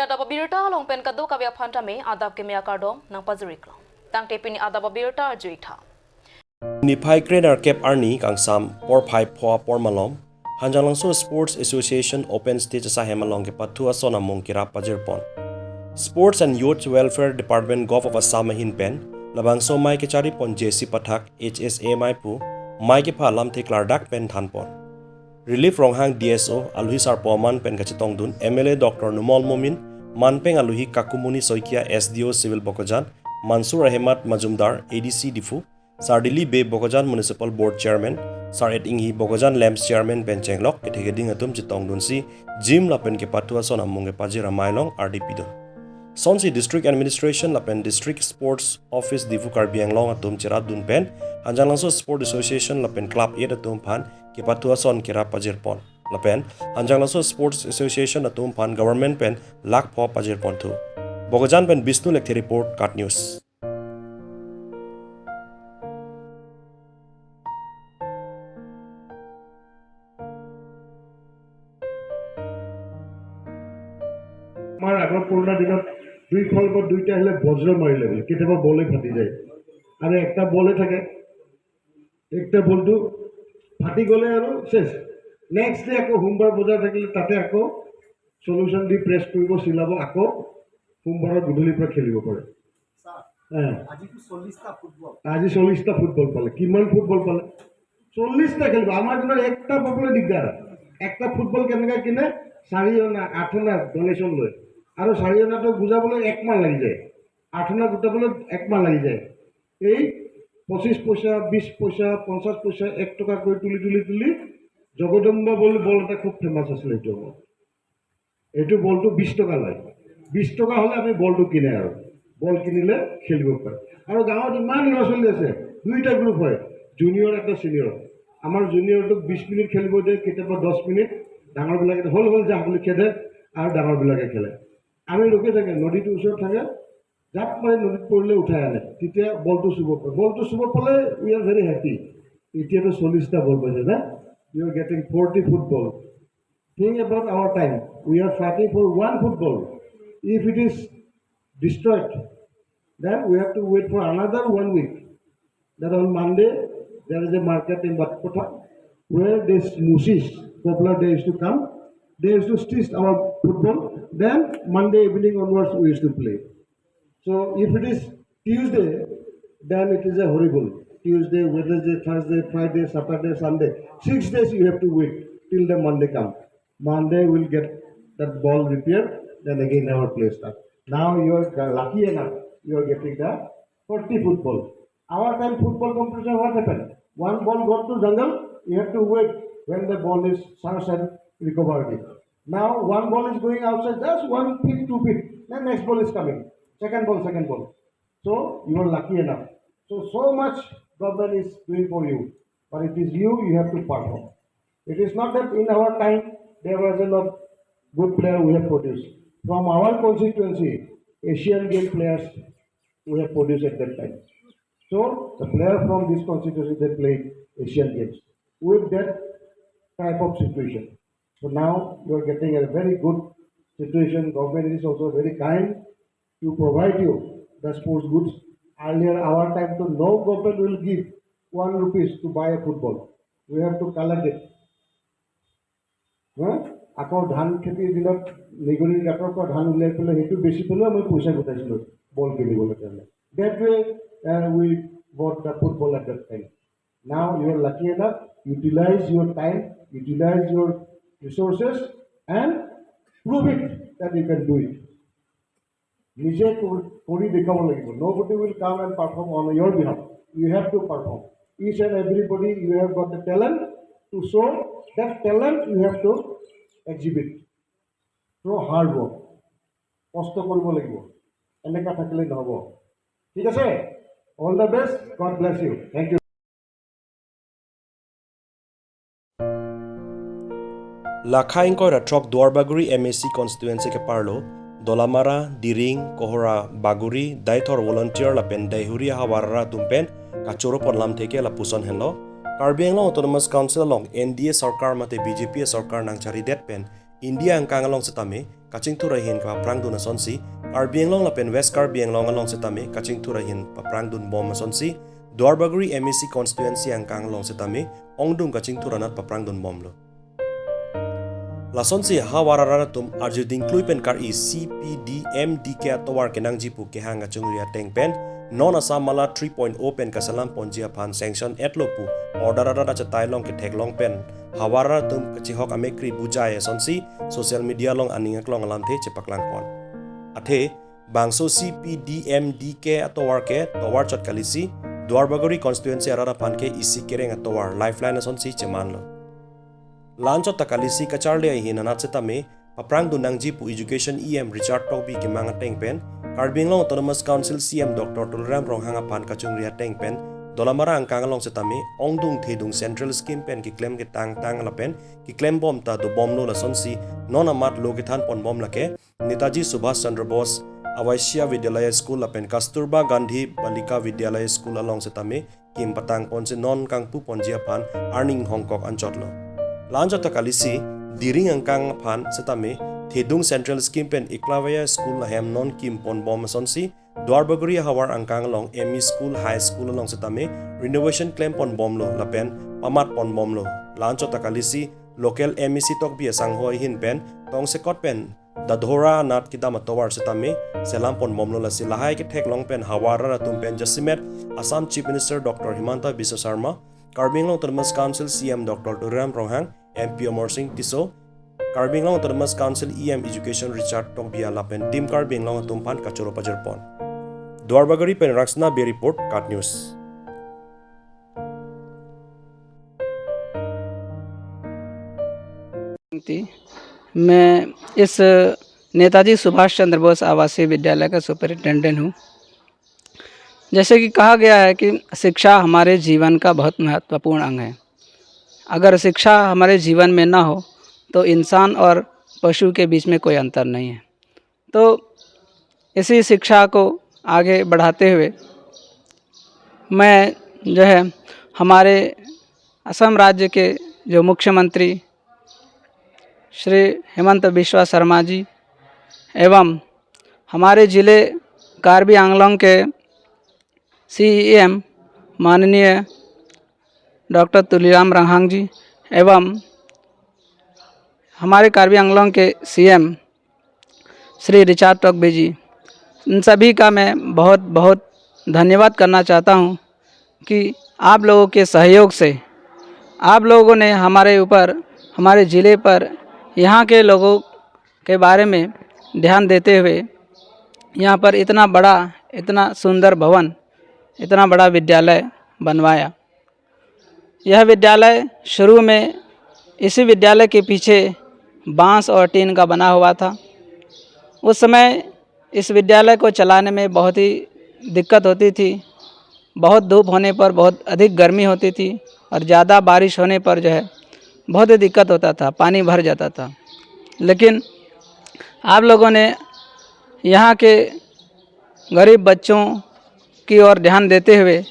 adab birta long pen kadu kabya phanta me adab ke mea kardom nang pazurik long tang te pini adab birta juitha ni phai trainer cap arni kang sam por phai pho por malom hanjalangso sports association open stage sa hemalong ke pathu asona mong kira pajirpon sports and youth welfare department gov of assam hin pen labangso mai ke chari pon jc pathak hsa mai pu mai ke pha lam thik lardak pen thanpon relief ronghang dso alhi sar poman pen ka chitong dun mla dr numol momin manpeng alhi kakumuni soikia sdo civil bokojan mansur ahmad majumdar adc difu sardili be bokojan municipal board chairman sar etinghi bokojan lamps chairman pen chenglok ke thegeding atum chitong dun si jim lapen ke patua son amunge pajira mailong rdp don sonsi district administration lapen district sports office difu karbiang long atum chira dun pen hanjalangso sport association lapen club yet atum phan ke patua son kira pajirpon lapen hanjalangso sports association atum phan government pen lak pho pajirpon thu bogojan pen bisnu lekhe report kat news আমাৰ আগৰ পুৰণা দিনত দুই ফলকত দুইটা আহিলে বজ্ৰ মাৰিলে বুলি কেতিয়াবা বলে ফাটি যায় আৰু একটা বলে থাকে একটা বলটো ফাটি গ'লে আৰু শেষ নেক্সট ডে আকৌ সোমবাৰ বজাৰ থাকিলে তাতে আকৌ সলিউশন দি প্ৰেছ কৰিব চিলাব আকৌ সোমবাৰৰ গধূলিৰ পৰা খেলিব পাৰে আজি 40টা ফুটবল পালে কিমান ফুটবল পালে 40টা খেলিব আমাৰ দিনৰ একটা পাবলৈ দিগদাৰ একটা ফুটবল কেনেকৈ কিনে 4 অনা 8 অনা ডোনেশ্যন লৈ আৰু 4 অনাটো বুজাবলৈ 1 মাহ লাগি যায় 8 অনা গোটাবলৈ 1 মাহ লাগি যায় এই 25 পইচা 20 পইচা 50 পইচা 1 টকা কৰি তুলি জগদম্বা বল এটা খুব ফেমাস আছিল এইটো বলটো 20 টকা লয় 20 টকা হলে আমি বলটো কিনে আৰু বল কিনিলে খেলিব পাৰে আৰু গাঁৱত ইমান ল'ৰা ছোৱালী আছে দুইটা গ্ৰুপ হয় জুনিয়ৰ এটা সিনিয়ৰ আমাৰ জুনিয়ৰটো 20 মিনিট খেলিব দিয়ে কেতিয়াবা 10 মিনিট ডাঙৰ বিলাকে হল যা বুলি খেলে আৰু ডাঙৰ বিলাকে খেলে আমি ৰখি থাকে নদীটোৰ ওচৰত থাকে জাপ মাৰি নদীত পৰিলে উঠাই আনে তেতিয়া বলটো চুব পালে উই আৰ ভেৰি হেপি এতিয়াতো 40টা বল পাইছে না you are getting 40 football think about our time we are fighting for one football if it is destroyed then we have to wait for another 1 week that on Monday there is a market in Batkota where this musis popular they used to come they used to stitch our football then Monday evening onwards we used to play so if it is Tuesday then it is a horrible Tuesday Wednesday Thursday Friday Saturday Sunday 6 days you have to wait till the Monday come Monday will get that ball repaired then again our play start now you are lucky enough you are getting the 40 football our time football competition what happened one ball got to jungle you have to wait when the ball is sunset recovered it now one ball is going outside just 1 feet 2 feet then next ball is coming second ball so you are lucky enough so much government is doing for you but it is you have to perform it is not that in our time there was a lot good player we have produced from our constituency Asian game players we have produced at that time so the player from this constituency they played Asian games with that type of situation so now you are getting a very good situation government is also very kind to provide you the sports goods earlier our time to no government will give 1 rupees to buy a football we have to collect it আকৌ ধান খেতিৰ দিনত নিগনিৰ গাঁতৰ পৰা ধান উলিয়াই পেলাই সেইটো বেছি পেলাই আমি পইচা গোটাইছিলোঁ বল খেলিবলৈ কাৰণে that way we bought the football at that time now you are lucky enough utilize your time utilize your resources and prove it that you can do it নিজে কৰি দেখাব লাগিব nobody will come and perform on your behalf you have to perform each and everybody you have got the talent to show that talent you have to exhibit through hard work কষ্ট কৰিব লাগিব এনেকা থাকিলে নহব ঠিক আছে all the best god bless you thank you Lakhain ko ratrok Duarbaguri MSC constituency ke parlo Dolamara Diring Kohora Baguri Daitor volunteer la pen Daihuri Hawara tumpen kachoro ponlam theke la puson henlo Karbi Anglong Autonomous Council along NDA Sarkar mate BJP Sarkar nang chari det pen India ang kangalong setame kaching thura hin ka prang dun son si Karbi Anglong la pen West Karbi Anglong along setame kaching thura hin pa prang dun bom son si Dwarbaguri MEC constituency ang kang long setame ongdung kaching thura nat pa prang dun bom lo la son si hawarara tum arjuding kluipen kar i CPDMDK atowar kenang jipu ke hanga chungria tengpen non asam mala 3.0 pen kasalam ponjia pan sanction etlopu order ara chatai long ke thek long pen hawara tum kachihok amekri bujai sonsi social media long aningak long alam the chepaklang pon athe bangso CPDMDK atowar ke towar chot kalisi Dwarbaguri constituency ara pan ke isi kereng atowar lifeline sonsi cheman lo lancho takalisi kacharle hinana chetame paprang dunangji pu education Richard Togbi ke manga tengpen Karbi Anglong Autonomous Council CM Dr. Tulram Ronghanga pan kachungria tengpen dolamara angkang long setame ongdung thedung central scheme pen ki claim ke tang la pen ki claim bom ta do bom lo la sonsi non amat lo ke than pon bom la ke Netaji Subhash Chandra Bose Awaishya Vidyalaya School la pen Kasturba Gandhi Balika Vidyalaya School along setame kim patang pon se non kang pu ponjia pan earning Hongkong anchotlo lanjo takalisi diring angkang pan setame thedung central scheme pen Iklavaya School la hem non kim pon bom sonsi Dwarbaguri hawar angkang long ME School High School along setame renovation claim pon bom lo la pen pamat pon bom lo lancho takalisi local MEC tok bi asang hoi hin pen tong se kot pen dadhora nat kidama towar setame selam pon bom lo la silahai ke thek long pen hawara tum pen jasimet Assam Chief Minister Dr. Himanta Biswa Sharma Karbi Anglong Autonomous Council CM Dr. Tulram Ronghang MP Omar Singh Tiso Karbi Anglong Autonomous Council EM Education Richard Togbia Lapen Team Karbi Anglong Tumpan Kachoro Pajarpon Dwarbaguri pen Raksna Be Report Kat News मैं इस नेताजी सुभाष चंद्र बोस आवासीय विद्यालय का superintendent हूँ। जैसे कि कहा गया है कि शिक्षा हमारे जीवन का बहुत महत्वपूर्ण अंग है। अगर शिक्षा हमारे जीवन में ना हो तो इंसान और पशु के बीच में कोई अंतर नहीं है। तो इसी शिक्षा को आगे बढ़ाते हुए मैं जो है हमारे असम राज्य के जो मुख्यमंत्री श्री हेमंत बिश्वा शर्मा जी एवं हमारे ज़िले कार्बी आंगलोंग के CEM माननीय डॉक्टर तुलीराम रंघांग जी एवं हमारे कार्बी आंगलोंग के CM श्री रिचार्ड टॉकबी जी, इन सभी का मैं बहुत बहुत धन्यवाद करना चाहता हूं कि आप लोगों के सहयोग से आप लोगों ने हमारे ऊपर हमारे ज़िले पर यहाँ के लोगों के बारे में ध्यान देते हुए यहाँ पर इतना बड़ा इतना सुंदर भवन इतना बड़ा विद्यालय बनवाया। यह विद्यालय शुरू में इसी विद्यालय के पीछे बांस और टीन का बना हुआ था। उस समय इस विद्यालय को चलाने में बहुत ही दिक्कत होती थी। बहुत धूप होने पर बहुत अधिक गर्मी होती थी और ज़्यादा बारिश होने पर जो है बहुत ही दिक्कत होता था, पानी भर जाता था। लेकिन आप लोगों ने यहाँ के गरीब बच्चों की ओर ध्यान देते हुए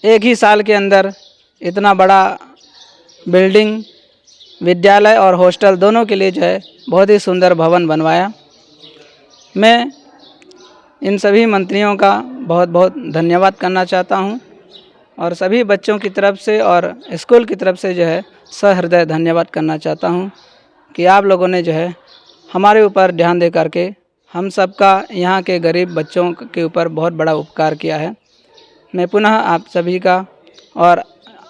एक ही साल के अंदर इतना बड़ा बिल्डिंग, विद्यालय और हॉस्टल दोनों के लिए जो है बहुत ही सुंदर भवन बनवाया। मैं इन सभी मंत्रियों का बहुत बहुत धन्यवाद करना चाहता हूँ और सभी बच्चों की तरफ से और स्कूल की तरफ से जो है सहृदय धन्यवाद करना चाहता हूँ कि आप लोगों ने जो है हमारे ऊपर ध्यान दे करके हम सबका यहाँ के गरीब बच्चों के ऊपर बहुत बड़ा उपकार किया है। मैं पुनः आप सभी का और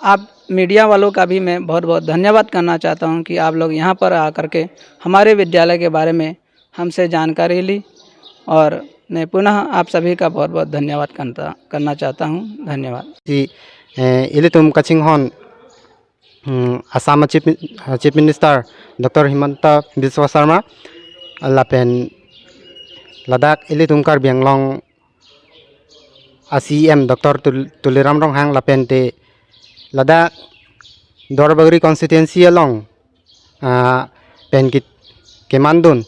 आप मीडिया वालों का भी मैं बहुत बहुत धन्यवाद करना चाहता हूँ कि आप लोग यहाँ पर आकर के हमारे विद्यालय के बारे में हमसे जानकारी ली और मैं पुनः आप सभी का बहुत बहुत धन्यवाद करना चाहता हूँ। धन्यवाद जी। इले तुम कचिंग हॉन Assam chief minister doctor Himanta Biswa Sarma लापेन लद्दाख इले तुम कार्बी आंगलोंग CEM डॉक्टर तुलीराम रंघांग लापेन ते लद्दाख द्वारबागरी constituency along पेन की केमानदुन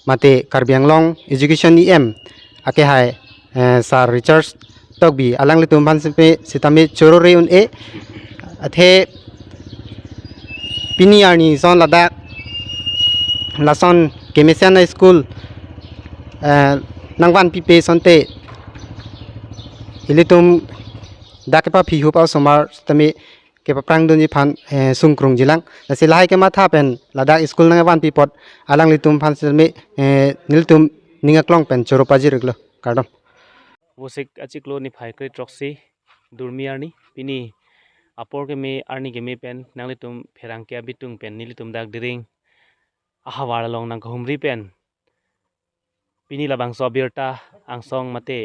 माते कार्बी आंगलोंग एजुकेशन EM आके हाय सर रिचार्ड टॉकबी अलंग तुम भान से सितामे चोरो रे उन ए अथे पिनियानी सोन लद्दाख लासन केमेसियाना स्कूल नंगवान पीपे संते इलितुम दाकेपा फिहुपा समार तमे केपा प्रांगदुनि फान सुंक्रुंग जिलां नसे लाहाय के माथा पेन लदाख स्कूल नंगवान पीपट आलांग लितुम फान समे निलतुम निंगाक्लोंग पेन चोरोपा जिरगलो कार्डम वोसिक अचिक्लो नि फाइक्रे ट्रक्सी दुर्मियारनि पिनि अपor के मे आर्नि के मे पेन नांगलितुम फेरांकिया बितुंग पेन निलितुम दाग दिरिंग ahawara long nang humri pen pini labang sobirta angsong mate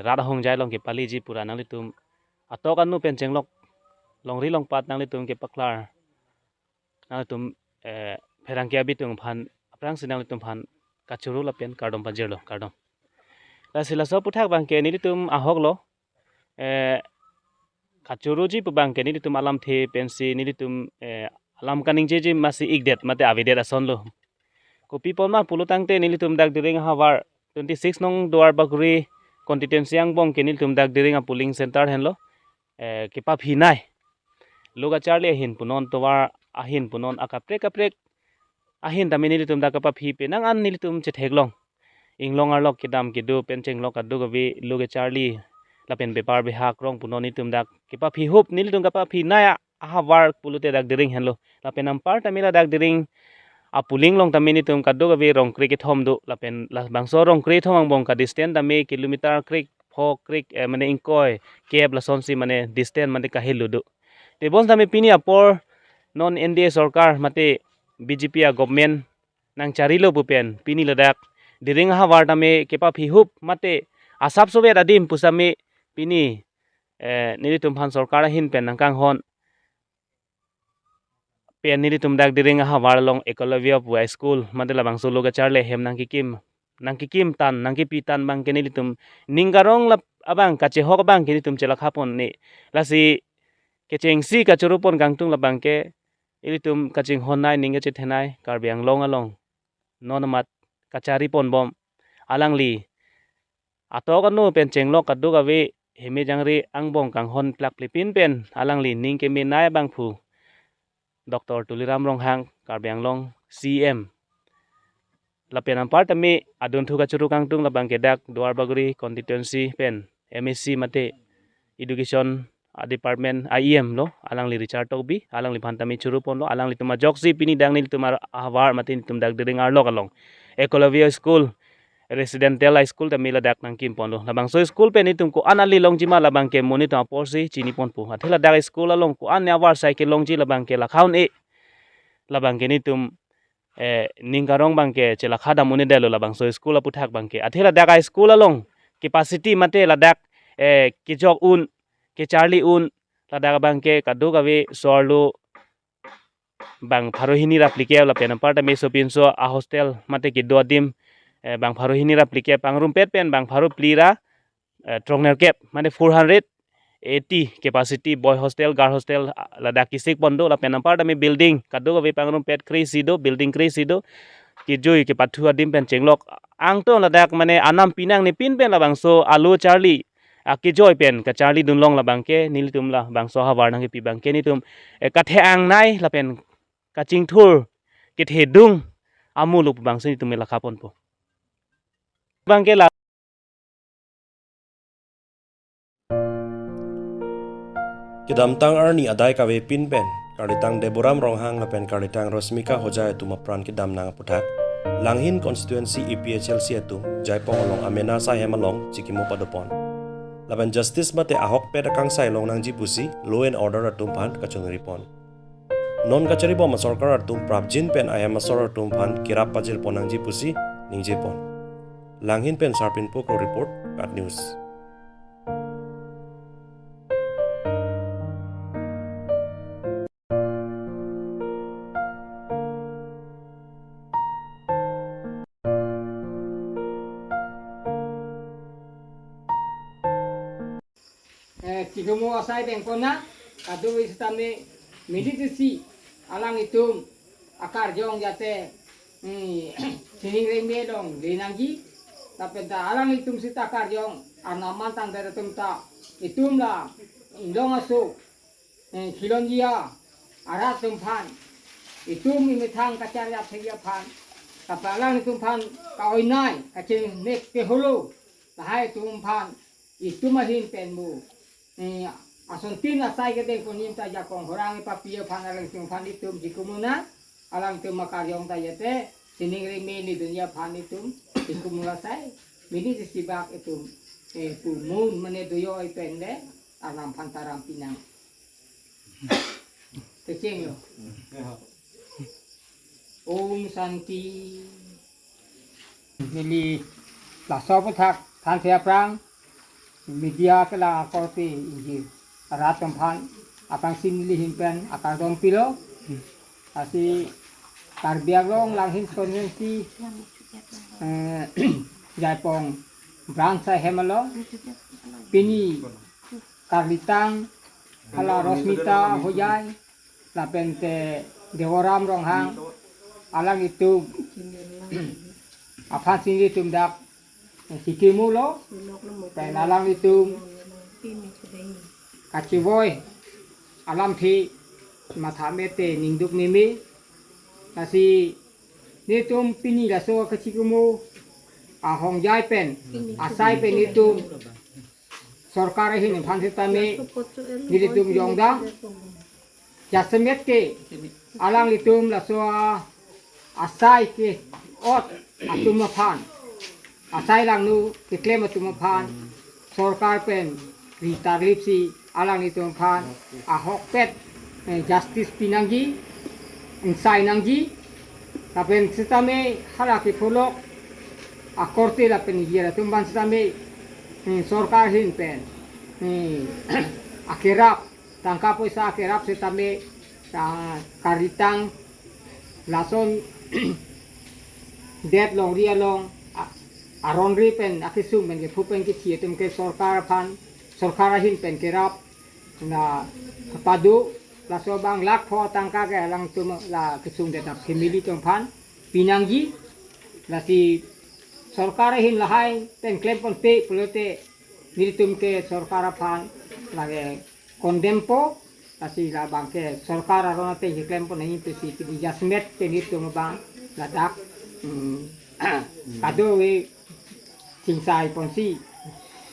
rada hong jai long ke pali ji pura nang litum atok anu pen chenglok long ri long pat nang litum ke paklar nang litum pherang ke bitung phan aprang sinang litum phan kachuru la pen kardom panjer lo kardom la sila so puthak bang ke ni litum ahok lo kachuru ji bang ke ni litum alam the pensi ni litum alam kaning je masih igdet mate avidet ason lo kopi pon ma pulutang te ni litum dak diring hawar 26 nong duar baguri constituency ang bong ke ni litum dak diring a polling center hen lo ke pa phinai loga charle hin punon towar ahin punon akaprek ahin tamini litum dak pa phi pe nang an ni litum che theklong inglong arlok kidam kidu pencheng lok adu gawi loga charli lapen bepar behak rong punon ni litum dak ke pa phi hup ni litum ka pa phi na ahawar pulute dak diring hen lo lapen ampar tamila dak diring apuling long tamini tum kadu gawi rong kri ke thom du lapen la bangso rong kri thomang bong ka distance tami kilometer krik pho krik mane ingkoi keb la sonsi mane distance mane ka heludu te bon tami pini apor non NDA sarkar mate BJP a government nang charilo pupen pini ladak diring ha war tami kepa phihup mate asap sovet adim pusami pini nilitum phan sarkar hin pen nang kang hon pen nilitum dak diring ha war long ecolovia pu school madela bangso loga charle hem nang kikim tan nang ki pitan bang kenilitum ningarong lap abang kache hok bang kenitum chela khapon ni lasi kecheng si kachurupon gangtung labang ke ilitum kaching honai ninge che thenai karbiang long along nonamat kachari pon bom alangli atokanu pen chenglok kadu gawe heme jangri angbong kang hon plak lipin pen alangli ning ke me nai bang phu Dr. Tuliram Ronghang karbiang long CM lapen ampar tami adun thuka churu kangtung labang kedak duar baguri constituency pen MSc mate education department IEM lo alang li Richard Tobi alang li phantami churu pon lo alang li tuma joksi pini dang ni tumar awar matin tum dak dering arlo kalong ecolovia school residential high school tami la dak nang kim pon lo labang so school pen itum ko anali long jima labang ke moni ta porsi chini pon pu athila dak school along ko an awar cycle long ji labang ke la khaun e labang ke ni tum ningkarong bangke chela khada muni delo labang so school aputhak bangke athela daga school along capacity mate ladak ki jok un ke charli un ladak bangke kadu gawe sorlu bang pharohini raplike la pen parta me so pinso a hostel mate ki dodim bang pharohini raplike pangrum pet pen bang pharo plira trongner cap mane 480 capacity boy hostel girl hostel ladak kisik pondo la pen parta me building kadu gawe pangrum pet kri sido building kri sido ki joy ke pathua dim pen chenglok ang to ladak mane anam pinang ni pin pen labang so alu charlie ki joy pen ka charlie dunlong labang ke nilitum la bang so hawar nang pi bang ke ni tum ka the ang nai la pen ka ching thur ke the dung amuluk bang so ni tum la khapon po bang ke la Kidamtang arni adai kawe pin pen karditang Deborah Ronghang na pen karditang Rosmika Hojai tuma pran kidam nang puthak langhin constituency EPHLC atum jaipong along amena sa hemalong chikimo padopon laban justice mate ahok peda kang sai long nang jibusi law and order atum phan kachung ripon non kachari bom sarkar atum prabjin pen ayam asor atum phan kirap pajil ponang jibusi ningje pon langhin pen sarpin po report kat news Kigumo asai bengkona kadu istame militisi alang itum akar jong jate sining reme dong dinangji tapi da alang itum sita akar jong anaman tang dari tumta itum la indong asu kilonjia arat tumphan itum imithang kacarya thegya phan kapalang tumpan kaoinai kacing nek ke hulu lahai tumpan itu mahin penmu ason tin asai ke den konim ta jakong horang papia panalang tumpan itu jikumuna alang tum makaryong ta yete sining reme ni dunia pan itu jikumuna sai mini disibak itu pumun mene doyo ipende alam pantaram pinang kecing yo Om Santi Mili la sopatak than thea prang media kala korte inji ratam phan apang sinili himpen akar dom pilo asi karbiaglong lang hin constituency jaipong branch hemalo pini karlitang hala rosmita hoyai la pente deworam ronghang alang itu apa sih itu dak sikimu lo dan alang itu kaciboy alam thi mathamete ninduk nimi nasi nitum pini laso kacikumu ahong jai pen asai pen itu sorkar hin phansitame nilitum yongda jasemet ke alang litum laso asai ke ot atumaphan asai lang nu ke klem atumaphan sorkar pen ritarlipsi alang itumaphan ahok pet justice pinanggi insai nanggi tapen sitame hala ke folok akorte la pen gira tumban sitame sorkar hin pen akerap tangka poisa akerap sitame karitang lason det long ria long aron ri pen akisum men ke phupen ke thie tum ke sarkar phan sarkar hin pen ke rap na padu la so bang lak pho tangka ke lang tum la kisung det ap family tum phan pinangji la si sarkar hin lahai pen klem pon te pulote niritum ke sarkar phan lage kondempo kasi la bangke sarkar aron te klem pon nahi pesi di jasmet te niritum bang ladak kado we singsai ponsi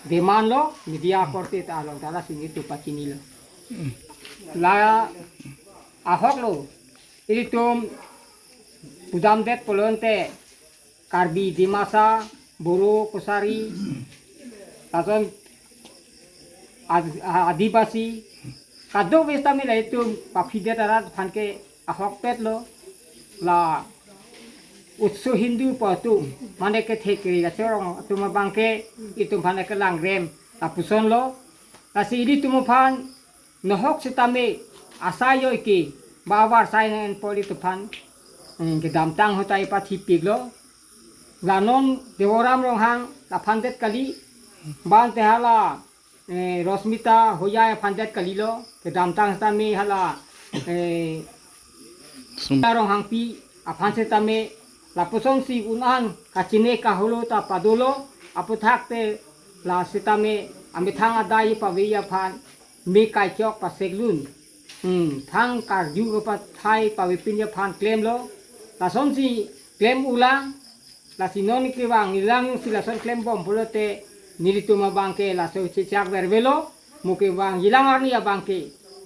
demand lo media korte ta long tala sing itu pacini lo la ahok lo iritum pudam det polonte karbi dimasa buru kusari tason adibasi kado we tamila itu paphide tarat phanke ahok pet lo la utsu Hindu patu mana ke thekri ga chorong tuma bangke itu phane ke langrem tapuson lo kasi ini tuma phan nohok sitame asayo ki bawar sainen poli tu phan ke damtang hotai pathi piglo lanon deworam ronghang la phandet kali ban te hala rosmita hoya phandet kali lo ke damtang sitame hala ronghang pi aphan sitame la pusong si unan kacine kahulu ta padulo aputhak te la sitame amithang adai pawiya phan mi kai chok pa seglun thang kar ju pa thai pawipinya phan claim lo la son si claim ulang la sinon ki wang ilang si la son claim bom pulote nilituma bangke la so chichak vervelo muke wang ilang arni bangke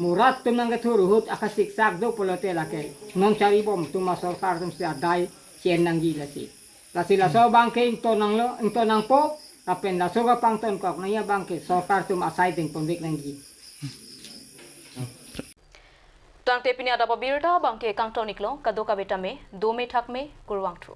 murat tumang ke thuruhut akasik sak do pulote la ke non chari bom tuma sarkar tum si adai chen nanggi lasi la so bangke into nang lo into nang po kapen la so ga pangton kok naya bangke sarkar tum asai ting pondek nanggi tang te pini ada babirda bangke kangtonik lo kadoka betame 2 me thak me kurwang tru